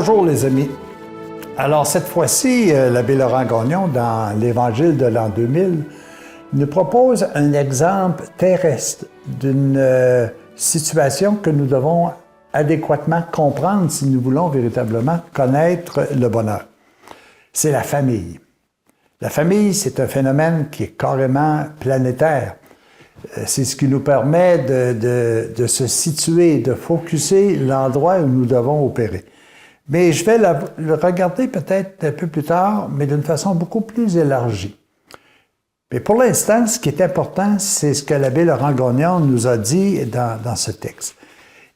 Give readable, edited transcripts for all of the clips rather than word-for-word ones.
Bonjour les amis. Alors cette fois-ci, l'abbé Laurent Gagnon, dans l'Évangile de l'an 2000, nous propose un exemple terrestre d'une situation que nous devons adéquatement comprendre si nous voulons véritablement connaître le bonheur. C'est la famille. La famille, c'est un phénomène qui est carrément planétaire. C'est ce qui nous permet de se situer, de focusser l'endroit où nous devons opérer. Mais je vais le regarder peut-être un peu plus tard, mais d'une façon beaucoup plus élargie. Mais pour l'instant, ce qui est important, c'est ce que l'abbé Laurent Gagnon nous a dit dans ce texte.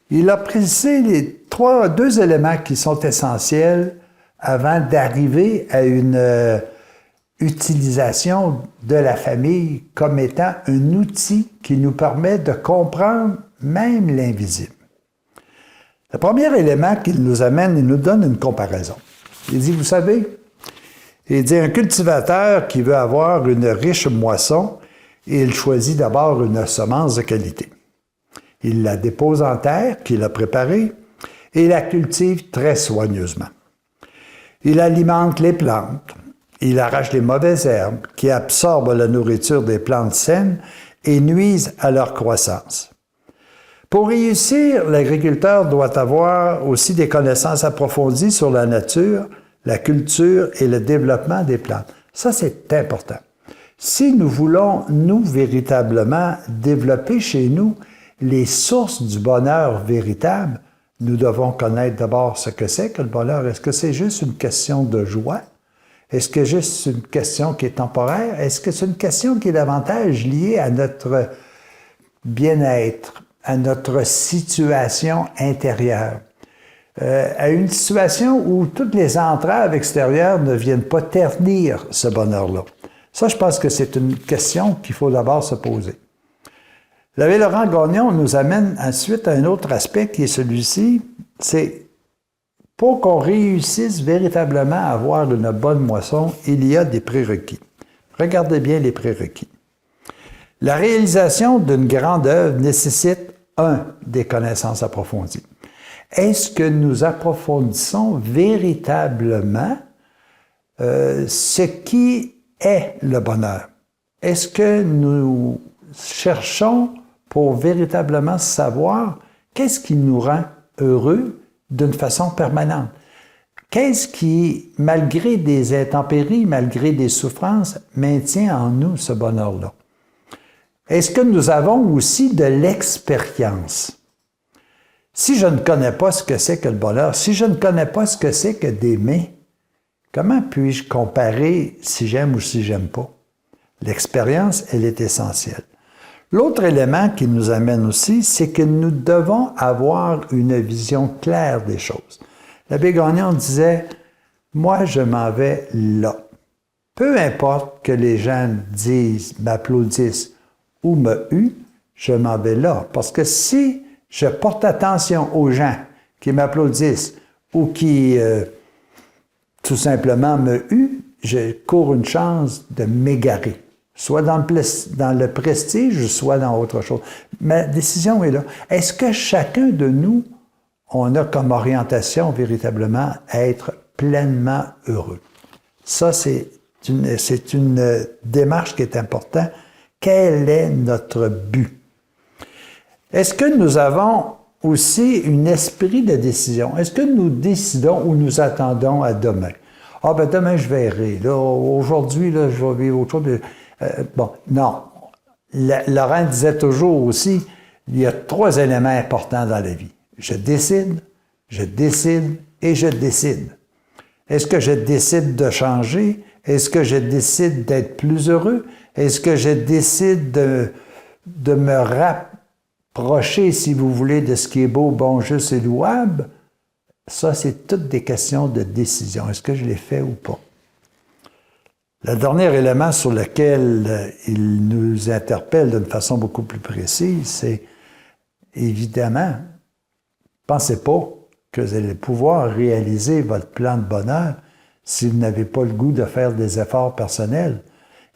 Il a précisé deux éléments qui sont essentiels avant d'arriver à une utilisation de la famille comme étant un outil qui nous permet de comprendre même l'invisible. Le premier élément qu'il nous amène, il nous donne une comparaison. Il dit, vous savez, il dit un cultivateur qui veut avoir une riche moisson, il choisit d'abord une semence de qualité. Il la dépose en terre qu'il a préparée et la cultive très soigneusement. Il alimente les plantes, il arrache les mauvaises herbes qui absorbent la nourriture des plantes saines et nuisent à leur croissance. Pour réussir, l'agriculteur doit avoir aussi des connaissances approfondies sur la nature, la culture et le développement des plantes. Ça, c'est important. Si nous voulons, nous, véritablement, développer chez nous les sources du bonheur véritable, nous devons connaître d'abord ce que c'est que le bonheur. Est-ce que c'est juste une question de joie? Est-ce que c'est juste une question qui est temporaire? Est-ce que c'est une question qui est davantage liée à notre bien-être, à notre situation intérieure, à une situation où toutes les entraves extérieures ne viennent pas ternir ce bonheur-là? Ça, je pense que c'est une question qu'il faut d'abord se poser. L'abbé Laurent Gagnon nous amène ensuite à un autre aspect qui est celui-ci, c'est pour qu'on réussisse véritablement à avoir une bonne moisson, il y a des prérequis. Regardez bien les prérequis. La réalisation d'une grande œuvre nécessite, des connaissances approfondies. Est-ce que nous approfondissons véritablement ce qui est le bonheur? Est-ce que nous cherchons pour véritablement savoir qu'est-ce qui nous rend heureux d'une façon permanente? Qu'est-ce qui, malgré des intempéries, malgré des souffrances, maintient en nous ce bonheur-là? Est-ce que nous avons aussi de l'expérience? Si je ne connais pas ce que c'est que le bonheur, si je ne connais pas ce que c'est que d'aimer, comment puis-je comparer si j'aime ou si j'aime pas? L'expérience, elle est essentielle. L'autre élément qui nous amène aussi, c'est que nous devons avoir une vision claire des choses. L'abbé Gagnon disait, moi, je m'en vais là. Peu importe que les gens disent, m'applaudissent ou me huent, je m'en vais là. Parce que si je porte attention aux gens qui m'applaudissent ou qui tout simplement me huent, je cours une chance de m'égarer. Soit dans le prestige, soit dans autre chose. Ma décision est là. Est-ce que chacun de nous, on a comme orientation véritablement à être pleinement heureux? Ça, c'est une démarche qui est importante. Quel est notre but? Est-ce que nous avons aussi un esprit de décision? Est-ce que nous décidons ou nous attendons à demain? Ah, ben demain, je verrai. Là, aujourd'hui, là, je vais vivre autre chose. Non. Laurent disait toujours aussi, il y a 3 éléments importants dans la vie. Je décide et je décide. Est-ce que je décide de changer? Est-ce que je décide d'être plus heureux? Est-ce que je décide de me rapprocher, si vous voulez, de ce qui est beau, bon, juste et louable? Ça, c'est toutes des questions de décision. Est-ce que je l'ai fait ou pas? Le dernier élément sur lequel il nous interpelle d'une façon beaucoup plus précise, c'est évidemment, pensez pas que vous allez pouvoir réaliser votre plan de bonheur si vous n'avez pas le goût de faire des efforts personnels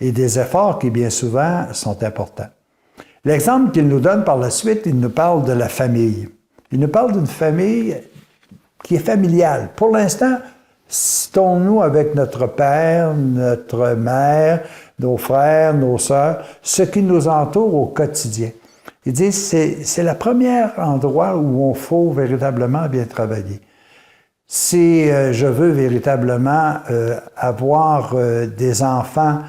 et des efforts qui, bien souvent, sont importants. L'exemple qu'il nous donne par la suite, il nous parle de la famille. Il nous parle d'une famille qui est familial. Pour l'instant, citons-nous avec notre père, notre mère, nos frères, nos sœurs, ce qui nous entoure au quotidien. Ils disent que c'est le premier endroit où on faut véritablement bien travailler. Si je veux véritablement avoir des enfants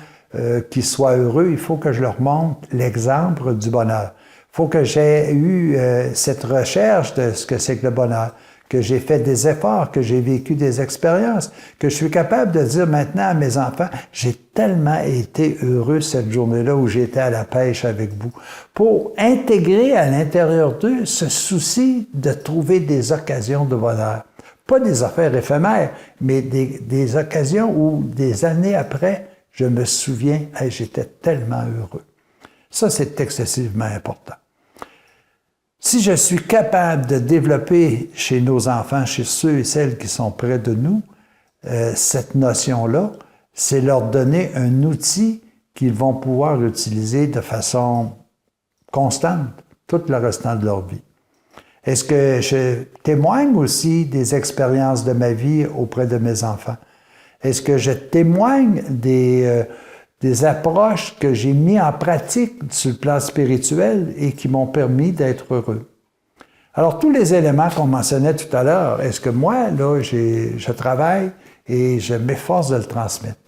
qui soient heureux, il faut que je leur montre l'exemple du bonheur. Il faut que j'ai eu cette recherche de ce que c'est que le bonheur, que j'ai fait des efforts, que j'ai vécu des expériences, que je suis capable de dire maintenant à mes enfants, j'ai tellement été heureux cette journée-là où j'étais à la pêche avec vous, pour intégrer à l'intérieur d'eux ce souci de trouver des occasions de bonheur. Pas des affaires éphémères, mais des occasions où, des années après, je me souviens, hey, j'étais tellement heureux. Ça, c'est excessivement important. Si je suis capable de développer chez nos enfants, chez ceux et celles qui sont près de nous, cette notion-là, c'est leur donner un outil qu'ils vont pouvoir utiliser de façon constante tout le restant de leur vie. Est-ce que je témoigne aussi des expériences de ma vie auprès de mes enfants? Est-ce que je témoigne des approches que j'ai mises en pratique sur le plan spirituel et qui m'ont permis d'être heureux? Alors, tous les éléments qu'on mentionnait tout à l'heure, est-ce que moi, là, je travaille et je m'efforce de le transmettre?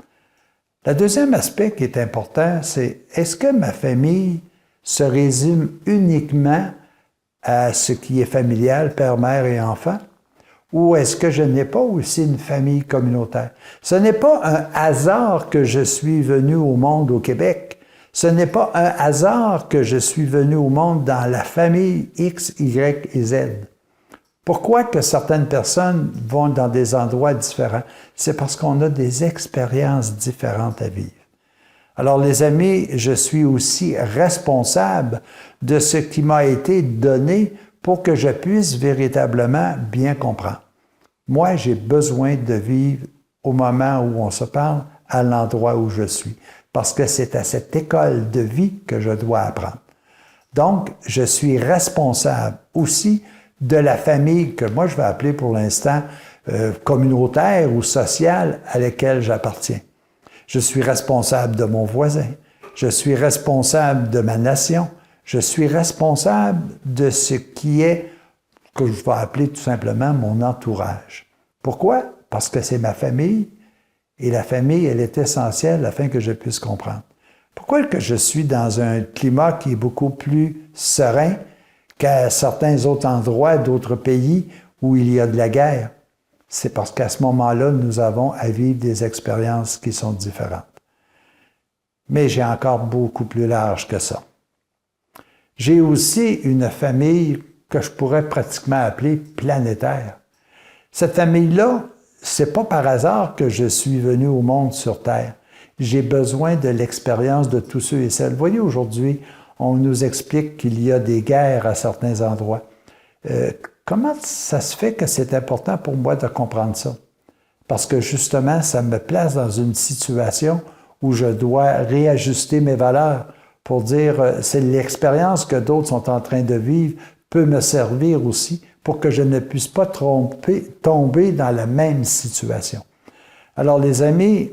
Le deuxième aspect qui est important, c'est est-ce que ma famille se résume uniquement à ce qui est familial, père, mère et enfant? Ou est-ce que je n'ai pas aussi une famille communautaire? Ce n'est pas un hasard que je suis venu au monde au Québec. Ce n'est pas un hasard que je suis venu au monde dans la famille X, Y et Z. Pourquoi que certaines personnes vont dans des endroits différents? C'est parce qu'on a des expériences différentes à vivre. Alors, les amis, je suis aussi responsable de ce qui m'a été donné pour que je puisse véritablement bien comprendre. Moi, j'ai besoin de vivre au moment où on se parle, à l'endroit où je suis, parce que c'est à cette école de vie que je dois apprendre. Donc, je suis responsable aussi de la famille que moi, je vais appeler pour l'instant communautaire ou sociale à laquelle j'appartiens. Je suis responsable de mon voisin. Je suis responsable de ma nation. Je suis responsable de ce qui est, que je vais appeler tout simplement mon entourage. Pourquoi? Parce que c'est ma famille et la famille, elle est essentielle afin que je puisse comprendre. Pourquoi que je suis dans un climat qui est beaucoup plus serein qu'à certains autres endroits, d'autres pays où il y a de la guerre? C'est parce qu'à ce moment-là, nous avons à vivre des expériences qui sont différentes. Mais j'ai encore beaucoup plus large que ça. J'ai aussi une famille que je pourrais pratiquement appeler planétaire. Cette famille-là, c'est pas par hasard que je suis venu au monde sur Terre. J'ai besoin de l'expérience de tous ceux et celles. Vous voyez, aujourd'hui, on nous explique qu'il y a des guerres à certains endroits. Comment ça se fait que c'est important pour moi de comprendre ça? Parce que justement, ça me place dans une situation où je dois réajuster mes valeurs pour dire c'est l'expérience que d'autres sont en train de vivre peut me servir aussi pour que je ne puisse pas tomber dans la même situation. Alors les amis,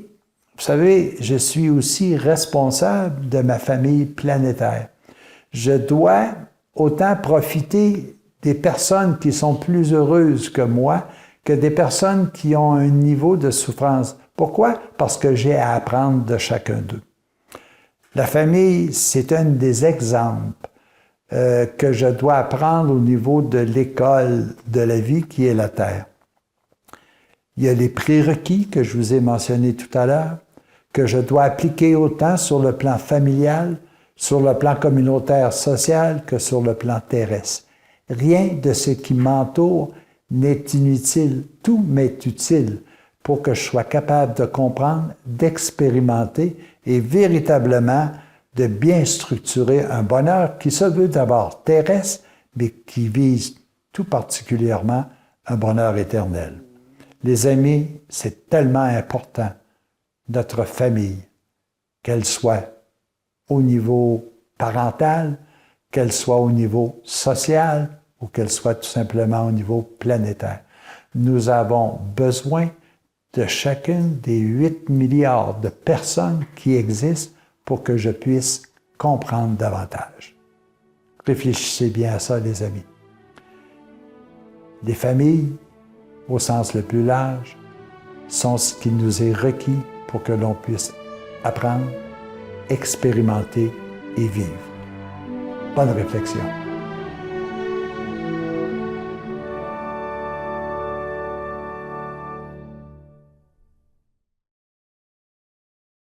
vous savez, je suis aussi responsable de ma famille planétaire. Je dois autant profiter des personnes qui sont plus heureuses que moi que des personnes qui ont un niveau de souffrance. Pourquoi? Parce que j'ai à apprendre de chacun d'eux. La famille, c'est un des exemples que je dois apprendre au niveau de l'école de la vie qui est la Terre. Il y a les prérequis que je vous ai mentionnés tout à l'heure, que je dois appliquer autant sur le plan familial, sur le plan communautaire social que sur le plan terrestre. Rien de ce qui m'entoure n'est inutile. Tout m'est utile pour que je sois capable de comprendre, d'expérimenter et véritablement de bien structurer un bonheur qui se veut d'abord terrestre, mais qui vise tout particulièrement un bonheur éternel. Les amis, c'est tellement important, notre famille, qu'elle soit au niveau parental, qu'elle soit au niveau social ou qu'elle soit tout simplement au niveau planétaire. Nous avons besoin de chacune des 8 milliards de personnes qui existent pour que je puisse comprendre davantage. Réfléchissez bien à ça, les amis. Les familles, au sens le plus large, sont ce qui nous est requis pour que l'on puisse apprendre, expérimenter et vivre. Bonne réflexion.